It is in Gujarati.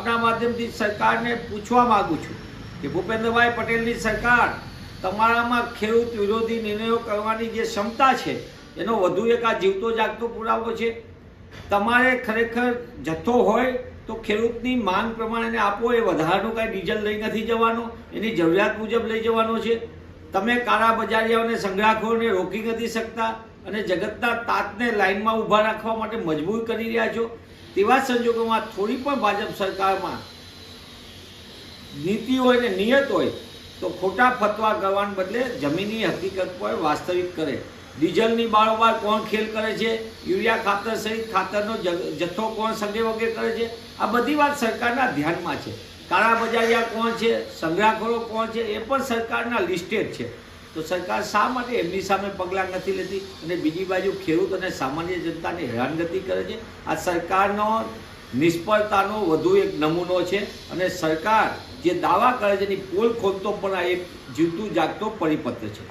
આપના માધ્યમથી સરકારને પૂછવા માગું છું કે ભૂપેન્દ્રભાઈ પટેલની સરકાર તમારામાં ખેડૂત વિરોધી નિર્ણયો કરવાની જે ક્ષમતા છે એનો વધુ એક આ જીવતો જાગતો પુરાવો છે। તમારે ખરેખર જથ્થો હોય તો ખેડૂતની માંગ પ્રમાણે આપો, એ વધારાનું કાંઈ ડીઝલ લઈ નથી જવાનો, એની જરૂરિયાત મુજબ લઈ જવાનો છે। તમે કાળા બજારિયાઓને સંગ્રહખોરોને રોકી નથી શકતા અને જગતના તાતને લાઇનમાં ઊભા રાખવા માટે મજબૂર કરી રહ્યા છો। તેવા સંજોગોમાં થોડી પણ ભાજપ સરકારમાં નીતિ હોય ને નિયત હોય તો ખોટા ફતવા કરવાને બદલે જમીની હકીકત પર વાસ્તવિક કરે। ડીઝલની બારોબાર કોણ ખેલ કરે છે, યુરિયા ખાતર સહિત ખાતરનો જથ્થો કોણ સગે વગે કરે છે, આ બધી વાત સરકારના ધ્યાનમાં છે। કાળા બજારિયા કોણ છે, સંગ્રહખોરો કોણ છે, એ પણ સરકારના લિસ્ટેડ છે। તો સરકાર શા માટે એમની સામે પગલાં નથી લેતી અને બીજી બાજુ ખેડૂત અને સામાન્ય જનતાને હેરાનગતિ કરે છે? આ સરકારનો નિષ્ફળતાનો વધુ એક નમૂનો છે અને સરકાર જે દાવા કરે છે એની પોલ ખોલતો પણ આ એક જીવતું જાગતો પરિપત્ર છે।